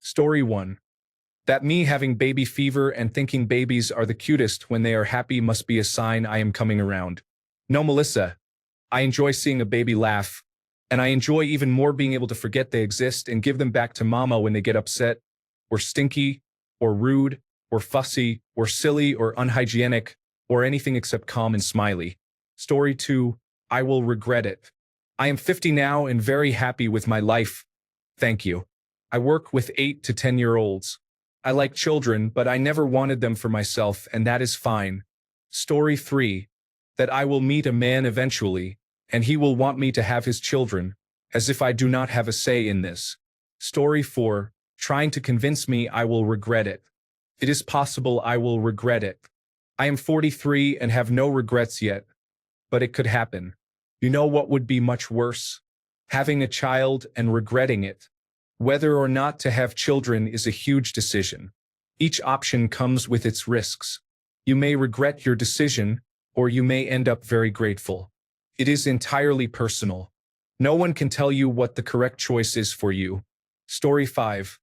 Story 1. That me having baby fever and thinking babies are the cutest when they are happy must be a sign I am coming around. No, Melissa. I enjoy seeing a baby laugh, and I enjoy even more being able to forget they exist and give them back to mama when they get upset, or stinky, or rude, or fussy, or silly, or unhygienic, or anything except calm and smiley. Story 2. I will regret it. I am 50 now and very happy with my life. Thank you. I work with 8 to 10-year-olds. I like children, but I never wanted them for myself, and that is fine. Story 3. That I will meet a man eventually, and he will want me to have his children, as if I do not have a say in this. Story 4. Trying to convince me I will regret it. It is possible I will regret it. I am 43 and have no regrets yet, but it could happen. You know what would be much worse? Having a child and regretting it. Whether or not to have children is a huge decision. Each option comes with its risks. You may regret your decision, or you may end up very grateful. It is entirely personal. No one can tell you what the correct choice is for you. Story 5.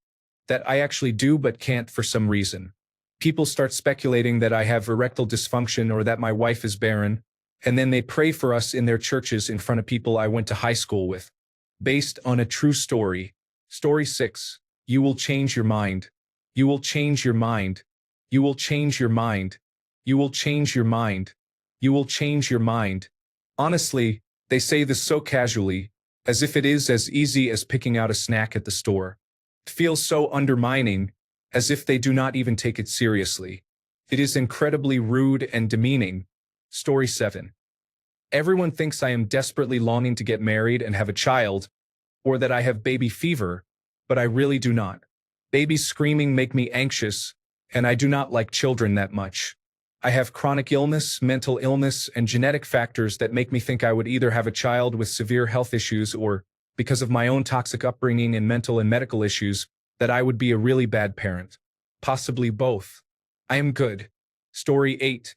That I actually do but can't for some reason. People start speculating that I have erectile dysfunction or that my wife is barren, and then they pray for us in their churches in front of people I went to high school with. Based on a true story. Story 6. You will change your mind. You will change your mind. You will change your mind. You will change your mind. You will change your mind. Honestly, they say this so casually, as if it is as easy as picking out a snack at the store. It feels so undermining, as if they do not even take it seriously. It is incredibly rude and demeaning. Story 7. Everyone thinks I am desperately longing to get married and have a child, or that I have baby fever, but I really do not. Babies screaming make me anxious, and I do not like children that much. I have chronic illness, mental illness, and genetic factors that make me think I would either have a child with severe health issues or, because of my own toxic upbringing and mental and medical issues, that I would be a really bad parent. Possibly both. I am good. Story 8.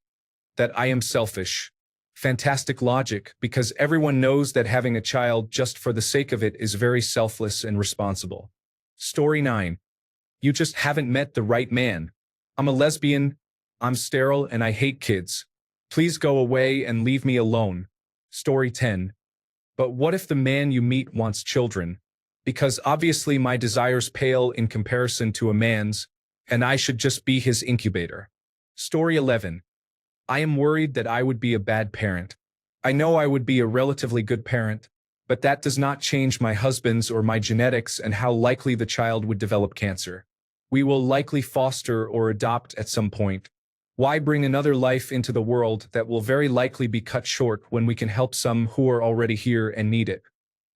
That I am selfish. Fantastic logic, because everyone knows that having a child just for the sake of it is very selfless and responsible. Story 9. You just haven't met the right man. I'm a lesbian, I'm sterile, and I hate kids. Please go away and leave me alone. Story 10. But what if the man you meet wants children? Because obviously my desires pale in comparison to a man's, and I should just be his incubator. Story 11. I am worried that I would be a bad parent. I know I would be a relatively good parent, but that does not change my husband's or my genetics and how likely the child would develop cancer. We will likely foster or adopt at some point. Why bring another life into the world that will very likely be cut short when we can help some who are already here and need it?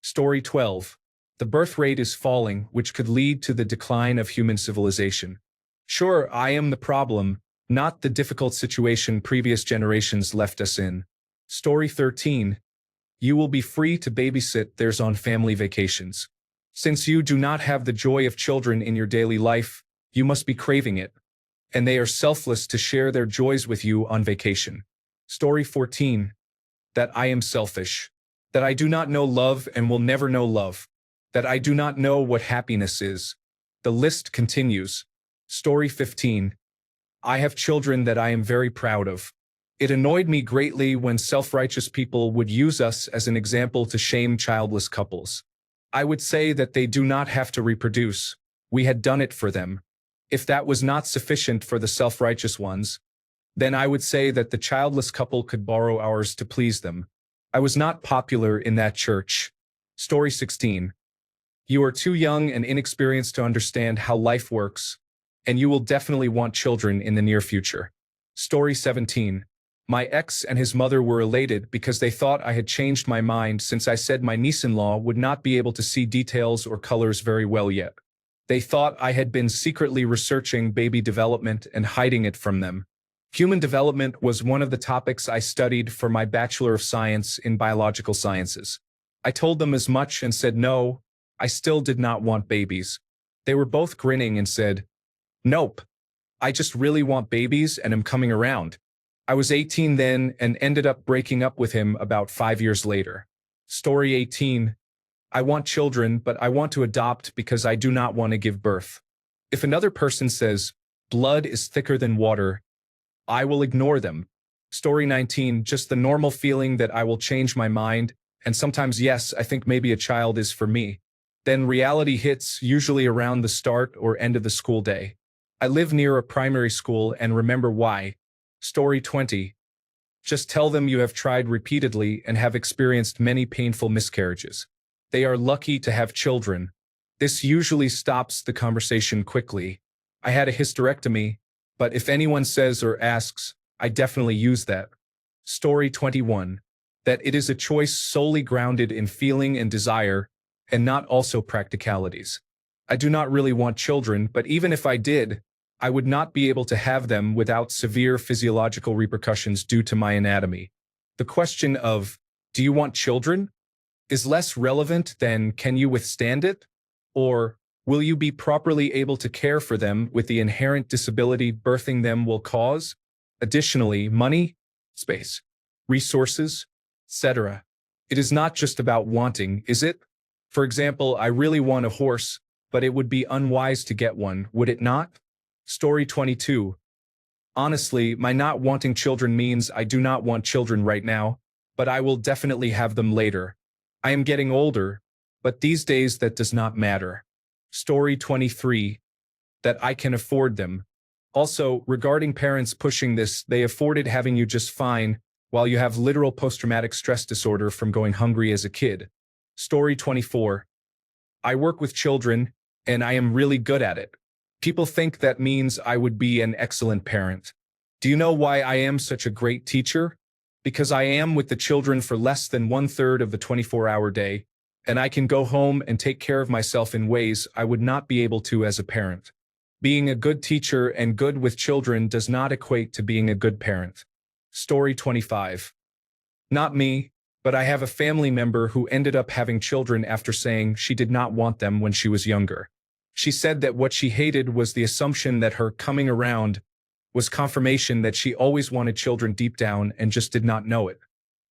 Story 12. The birth rate is falling, which could lead to the decline of human civilization. Sure, I am the problem, not the difficult situation previous generations left us in. Story 13. You will be free to babysit theirs on family vacations. Since you do not have the joy of children in your daily life, you must be craving it. And they are selfless to share their joys with you on vacation. Story 14. That I am selfish. That I do not know love and will never know love. That I do not know what happiness is. The list continues. Story 15. I have children that I am very proud of. It annoyed me greatly when self-righteous people would use us as an example to shame childless couples. I would say that they do not have to reproduce. We had done it for them. If that was not sufficient for the self-righteous ones, then I would say that the childless couple could borrow ours to please them. I was not popular in that church. Story 16. You are too young and inexperienced to understand how life works, and you will definitely want children in the near future. Story 17. My ex and his mother were elated because they thought I had changed my mind since I said my niece-in-law would not be able to see details or colors very well yet. They thought I had been secretly researching baby development and hiding it from them. Human development was one of the topics I studied for my Bachelor of Science in Biological Sciences. I told them as much and said no, I still did not want babies. They were both grinning and said, "Nope. I just really want babies and am coming around." I was 18 then and ended up breaking up with him about 5 years later. Story 18. I want children, but I want to adopt because I do not want to give birth. If another person says, blood is thicker than water, I will ignore them. Story 19, just the normal feeling that I will change my mind, and sometimes yes, I think maybe a child is for me. Then reality hits, usually around the start or end of the school day. I live near a primary school and remember why. Story 20, just tell them you have tried repeatedly and have experienced many painful miscarriages. They are lucky to have children. This usually stops the conversation quickly. I had a hysterectomy, but if anyone says or asks, I definitely use that. Story 21, that it is a choice solely grounded in feeling and desire, and not also practicalities. I do not really want children, but even if I did, I would not be able to have them without severe physiological repercussions due to my anatomy. The question of, do you want children, is less relevant than can you withstand it? Or will you be properly able to care for them with the inherent disability birthing them will cause? Additionally, money, space, resources, etc. It is not just about wanting, is it? For example, I really want a horse, but it would be unwise to get one, would it not? Story 22. Honestly, my not wanting children means I do not want children right now, but I will definitely have them later. I am getting older, but these days that does not matter. Story 23. That I can afford them. Also, regarding parents pushing this, they afforded having you just fine, while you have literal post-traumatic stress disorder from going hungry as a kid. Story 24. I work with children, and I am really good at it. People think that means I would be an excellent parent. Do you know why I am such a great teacher? Because I am with the children for less than 1/3 of the 24-hour day, and I can go home and take care of myself in ways I would not be able to as a parent. Being a good teacher and good with children does not equate to being a good parent. Story 25. Not me, but I have a family member who ended up having children after saying she did not want them when she was younger. She said that what she hated was the assumption that her coming around was confirmation that she always wanted children deep down and just did not know it.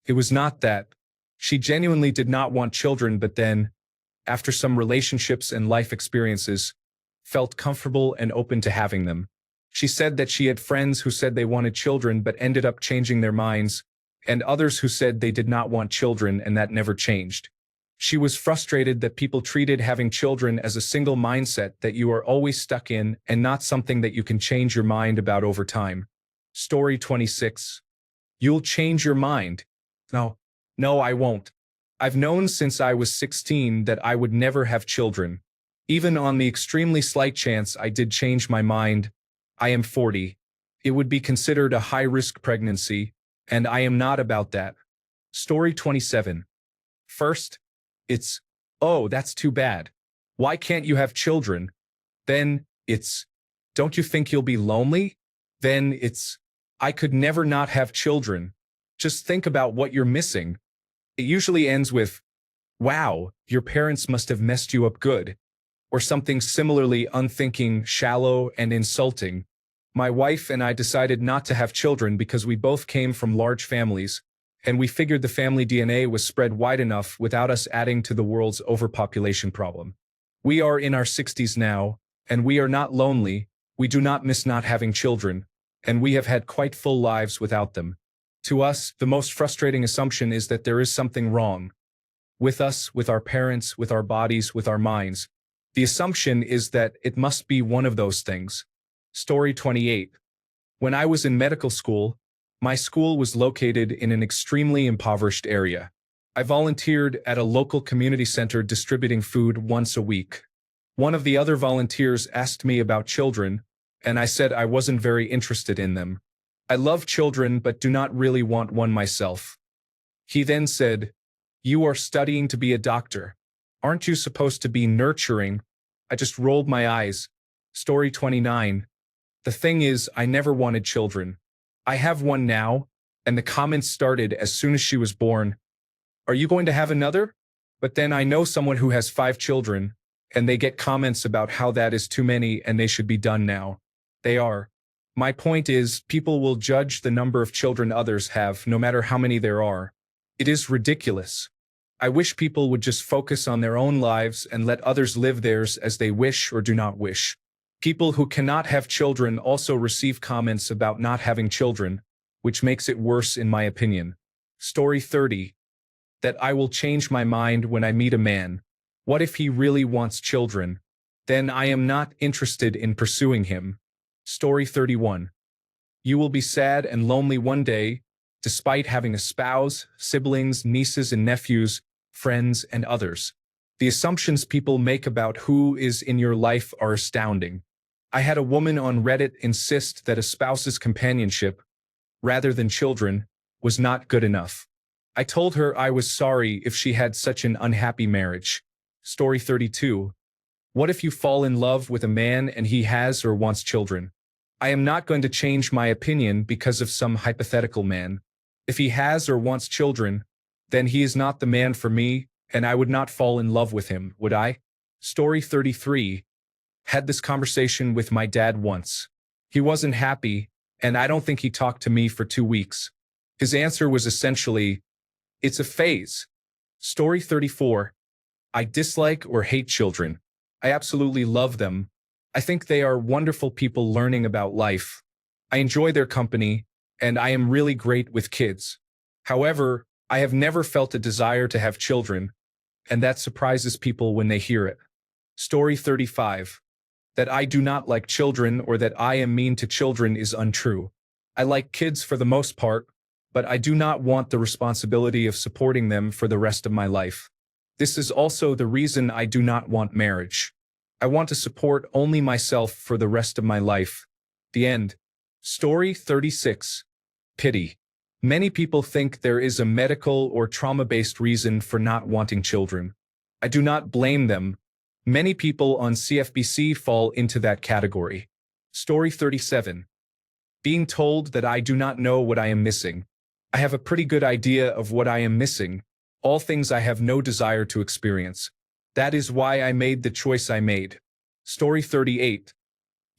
It was not that. She genuinely did not want children, but then, after some relationships and life experiences, felt comfortable and open to having them. She said that she had friends who said they wanted children but ended up changing their minds, and others who said they did not want children and that never changed. She was frustrated that people treated having children as a single mindset that you are always stuck in and not something that you can change your mind about over time. Story 26. You'll change your mind. No, I won't. I've known since I was 16 that I would never have children. Even on the extremely slight chance I did change my mind, I am 40. It would be considered a high-risk pregnancy, and I am not about that. Story 27. First, it's, oh, that's too bad. Why can't you have children? Then, it's, don't you think you'll be lonely? Then it's, I could never not have children. Just think about what you're missing. It usually ends with, wow, your parents must have messed you up good. Or something similarly unthinking, shallow, and insulting. My wife and I decided not to have children because we both came from large families, and we figured the family DNA was spread wide enough without us adding to the world's overpopulation problem. We are in our 60s now, and we are not lonely, we do not miss not having children, and we have had quite full lives without them. To us, the most frustrating assumption is that there is something wrong. With us, with our parents, with our bodies, with our minds. The assumption is that it must be one of those things. Story 28. When I was in medical school, my school was located in an extremely impoverished area. I volunteered at a local community center distributing food once a week. One of the other volunteers asked me about children, and I said I wasn't very interested in them. I love children but do not really want one myself. He then said, "You are studying to be a doctor. Aren't you supposed to be nurturing?" I just rolled my eyes. Story 29. The thing is, I never wanted children. I have one now, and the comments started as soon as she was born. Are you going to have another? But then I know someone who has 5 children, and they get comments about how that is too many and they should be done now. They are. My point is, people will judge the number of children others have, no matter how many there are. It is ridiculous. I wish people would just focus on their own lives and let others live theirs as they wish or do not wish. People who cannot have children also receive comments about not having children, which makes it worse in my opinion. Story 30. That I will change my mind when I meet a man. What if he really wants children? Then I am not interested in pursuing him. Story 31. You will be sad and lonely one day, despite having a spouse, siblings, nieces and nephews, friends, and others. The assumptions people make about who is in your life are astounding. I had a woman on Reddit insist that a spouse's companionship, rather than children, was not good enough. I told her I was sorry if she had such an unhappy marriage. Story 32. What if you fall in love with a man and he has or wants children? I am not going to change my opinion because of some hypothetical man. If he has or wants children, then he is not the man for me, and I would not fall in love with him, would I? Story 33. Had this conversation with my dad once. He wasn't happy, and I don't think he talked to me for 2 weeks. His answer was essentially, "It's a phase." Story 34. I dislike or hate children. I absolutely love them. I think they are wonderful people learning about life. I enjoy their company, and I am really great with kids. However, I have never felt a desire to have children, and that surprises people when they hear it. Story 35. That I do not like children or that I am mean to children is untrue. I like kids for the most part, but I do not want the responsibility of supporting them for the rest of my life. This is also the reason I do not want marriage. I want to support only myself for the rest of my life. The end. Story 36. Pity. Many people think there is a medical or trauma-based reason for not wanting children. I do not blame them. Many people on CFBC fall into that category. Story 37. Being told that I do not know what I am missing. I have a pretty good idea of what I am missing, all things I have no desire to experience. That is why I made the choice I made. Story 38.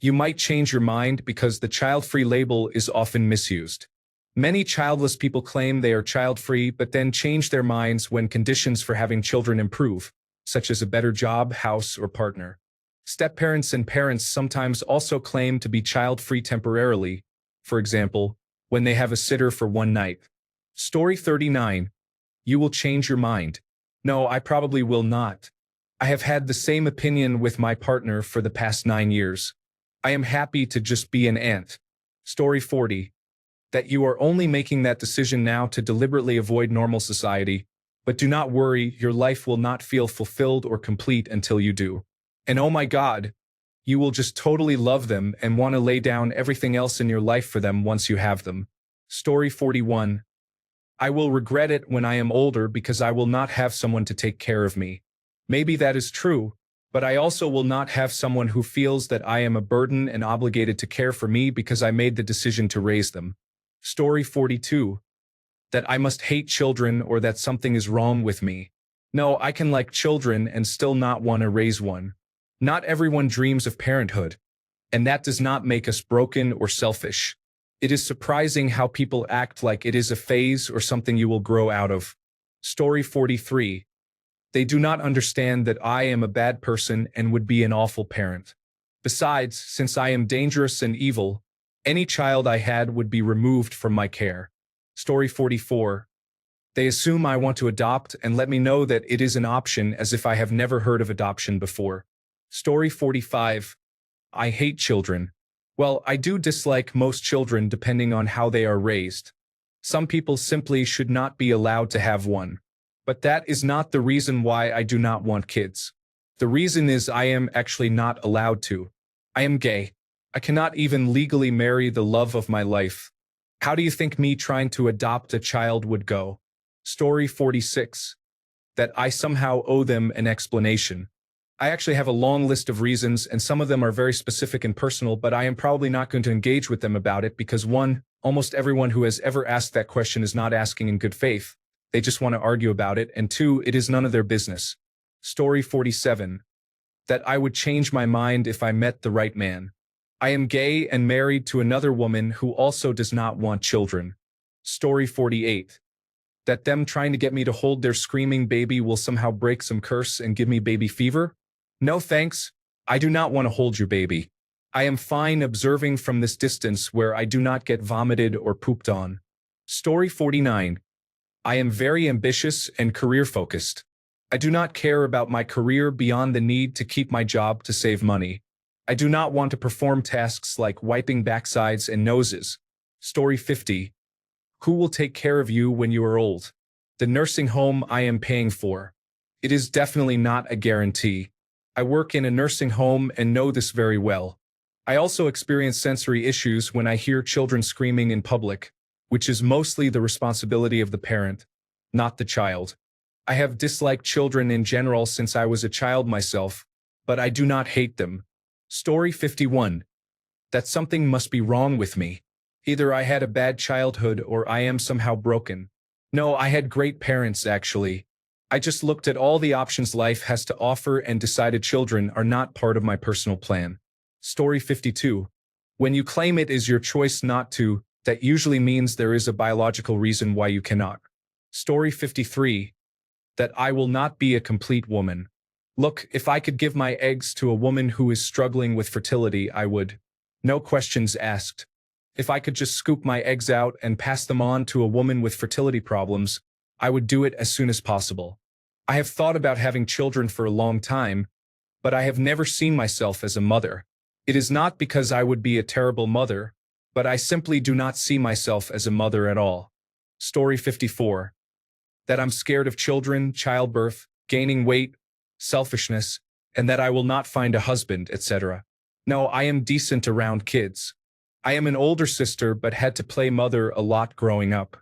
You might change your mind because the child-free label is often misused. Many childless people claim they are child-free but then change their minds when conditions for having children improve, such as a better job, house, or partner. Step-parents and parents sometimes also claim to be child-free temporarily, for example, when they have a sitter for one night. Story 39. You will change your mind. No, I probably will not. I have had the same opinion with my partner for the past 9 years. I am happy to just be an aunt. Story 40. That you are only making that decision now to deliberately avoid normal society, but do not worry, your life will not feel fulfilled or complete until you do. And oh my God, you will just totally love them and want to lay down everything else in your life for them once you have them. Story 41. I will regret it when I am older because I will not have someone to take care of me. Maybe that is true, but I also will not have someone who feels that I am a burden and obligated to care for me because I made the decision to raise them. Story 42. That I must hate children or that something is wrong with me. No, I can like children and still not want to raise one. Not everyone dreams of parenthood, and that does not make us broken or selfish. It is surprising how people act like it is a phase or something you will grow out of. Story 43. They do not understand that I am a bad person and would be an awful parent. Besides, since I am dangerous and evil, any child I had would be removed from my care. Story 44. They assume I want to adopt and let me know that it is an option as if I have never heard of adoption before. Story 45. I hate children. Well, I do dislike most children depending on how they are raised. Some people simply should not be allowed to have one. But that is not the reason why I do not want kids. The reason is I am actually not allowed to. I am gay. I cannot even legally marry the love of my life. How do you think me trying to adopt a child would go? Story 46. That I somehow owe them an explanation. I actually have a long list of reasons, and some of them are very specific and personal, but I am probably not going to engage with them about it because 1, almost everyone who has ever asked that question is not asking in good faith. They just want to argue about it, and 2, it is none of their business. Story 47. That I would change my mind if I met the right man. I am gay and married to another woman who also does not want children. Story 48. That them trying to get me to hold their screaming baby will somehow break some curse and give me baby fever? No thanks. I do not want to hold your baby. I am fine observing from this distance where I do not get vomited or pooped on. Story 49. I am very ambitious and career-focused. I do not care about my career beyond the need to keep my job to save money. I do not want to perform tasks like wiping backsides and noses. Story 50. Who will take care of you when you are old? The nursing home I am paying for. It is definitely not a guarantee. I work in a nursing home and know this very well. I also experience sensory issues when I hear children screaming in public, which is mostly the responsibility of the parent, not the child. I have disliked children in general since I was a child myself, but I do not hate them. Story 51. That something must be wrong with me. Either I had a bad childhood or I am somehow broken. No, I had great parents, actually. I just looked at all the options life has to offer and decided children are not part of my personal plan. Story 52. When you claim it is your choice not to, that usually means there is a biological reason why you cannot. Story 53. That I will not be a complete woman. Look, if I could give my eggs to a woman who is struggling with fertility, I would. No questions asked. If I could just scoop my eggs out and pass them on to a woman with fertility problems, I would do it as soon as possible. I have thought about having children for a long time, but I have never seen myself as a mother. It is not because I would be a terrible mother, but I simply do not see myself as a mother at all. Story 54. That I'm scared of children, childbirth, gaining weight, selfishness, and that I will not find a husband, etc. No, I am decent around kids. I am an older sister but had to play mother a lot growing up.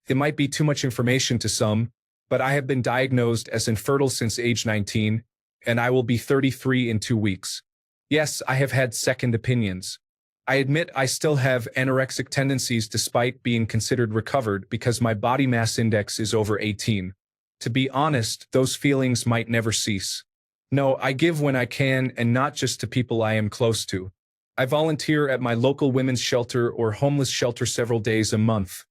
It might be too much information to some, but I have been diagnosed as infertile since age 19, and I will be 33 in 2 weeks. Yes, I have had second opinions. I admit I still have anorexic tendencies despite being considered recovered because my body mass index is over 18. To be honest, those feelings might never cease. No, I give when I can and not just to people I am close to. I volunteer at my local women's shelter or homeless shelter several days a month.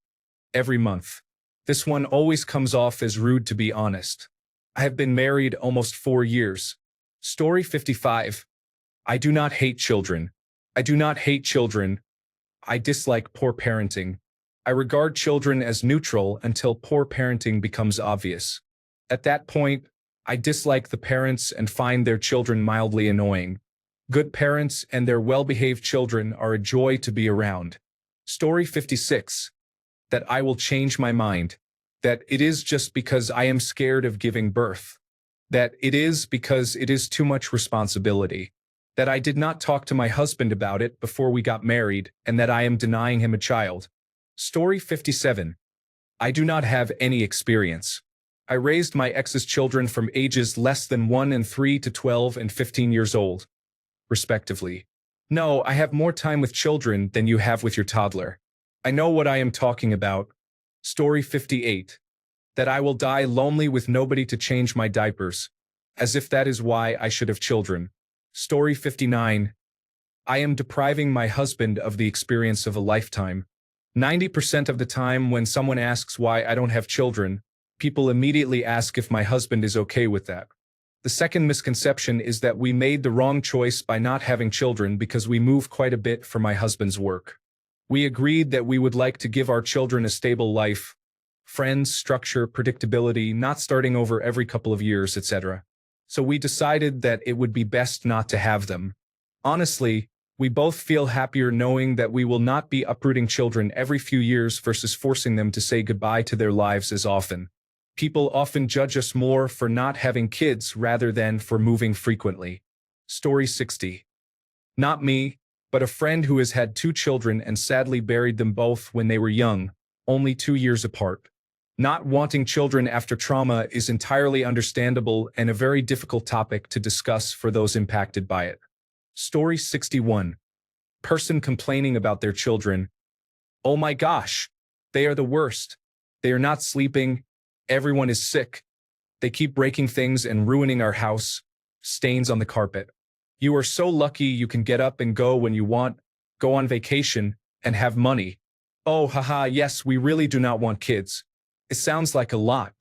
Every month. This one always comes off as rude, to be honest. I have been married almost 4 years. Story 55. I do not hate children. I do not hate children. I dislike poor parenting. I regard children as neutral until poor parenting becomes obvious. At that point, I dislike the parents and find their children mildly annoying. Good parents and their well-behaved children are a joy to be around. Story 56. That I will change my mind. That it is just because I am scared of giving birth. That it is because it is too much responsibility. That I did not talk to my husband about it before we got married, and that I am denying him a child. Story 57. I do not have any experience. I raised my ex's children from ages less than 1 and 3 to 12 and 15 years old, respectively. No, I have more time with children than you have with your toddler. I know what I am talking about. Story 58. That I will die lonely with nobody to change my diapers. As if that is why I should have children. Story 59. I am depriving my husband of the experience of a lifetime. 90% of the time when someone asks why I don't have children, people immediately ask if my husband is okay with that. The second misconception is that we made the wrong choice by not having children because we move quite a bit for my husband's work. We agreed that we would like to give our children a stable life, friends, structure, predictability, not starting over every couple of years, etc. So we decided that it would be best not to have them. Honestly, we both feel happier knowing that we will not be uprooting children every few years versus forcing them to say goodbye to their lives as often. People often judge us more for not having kids rather than for moving frequently. Story 60. Not me, but a friend who has had 2 children and sadly buried them both when they were young, only 2 years apart. Not wanting children after trauma is entirely understandable and a very difficult topic to discuss for those impacted by it. Story 61. Person complaining about their children. Oh my gosh, they are the worst. They are not sleeping. Everyone is sick. They keep breaking things and ruining our house. Stains on the carpet. You are so lucky you can get up and go when you want, go on vacation, and have money. Oh haha, yes, we really do not want kids. It sounds like a lot.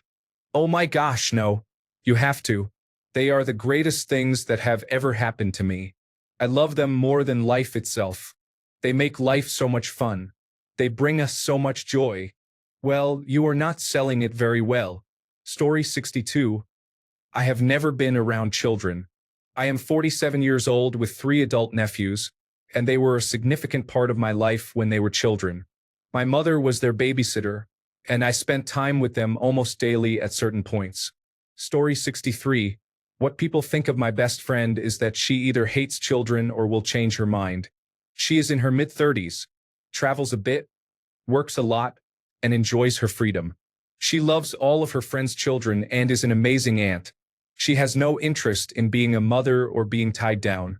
Oh my gosh, no. You have to. They are the greatest things that have ever happened to me. I love them more than life itself. They make life so much fun. They bring us so much joy. Well, you are not selling it very well. Story 62. I have never been around children. I am 47 years old with 3 adult nephews, and they were a significant part of my life when they were children. My mother was their babysitter, and I spent time with them almost daily at certain points. Story 63. What people think of my best friend is that she either hates children or will change her mind. She is in her mid-30s, travels a bit, works a lot, and enjoys her freedom. She loves all of her friends' children and is an amazing aunt. She has no interest in being a mother or being tied down.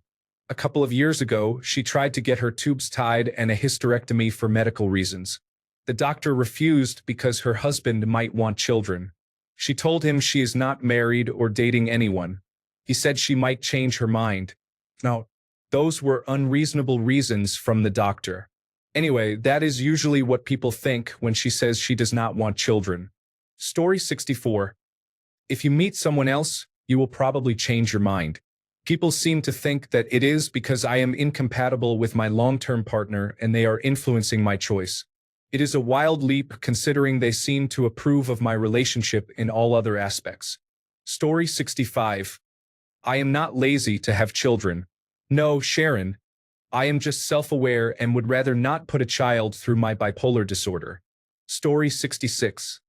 A couple of years ago, she tried to get her tubes tied and a hysterectomy for medical reasons. The doctor refused because her husband might want children. She told him she is not married or dating anyone. He said she might change her mind. Now, those were unreasonable reasons from the doctor. Anyway, that is usually what people think when she says she does not want children. Story 64. If you meet someone else, you will probably change your mind. People seem to think that it is because I am incompatible with my long-term partner and they are influencing my choice. It is a wild leap considering they seem to approve of my relationship in all other aspects. Story 65. I am not lazy to have children. No, Sharon. I am just self-aware and would rather not put a child through my bipolar disorder. Story 66.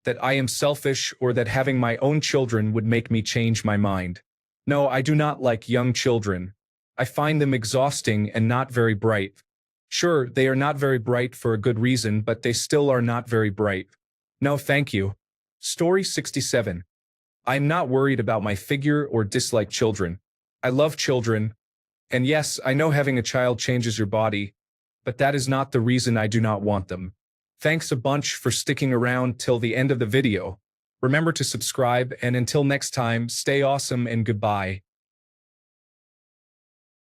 That I am selfish or that having my own children would make me change my mind. No, I do not like young children. I find them exhausting and not very bright. Sure, they are not very bright for a good reason, but they still are not very bright. No, thank you. Story 67. I am not worried about my figure or dislike children. I love children. And yes, I know having a child changes your body, but that is not the reason I do not want them. Thanks a bunch for sticking around till the end of the video. Remember to subscribe, and until next time, stay awesome and goodbye.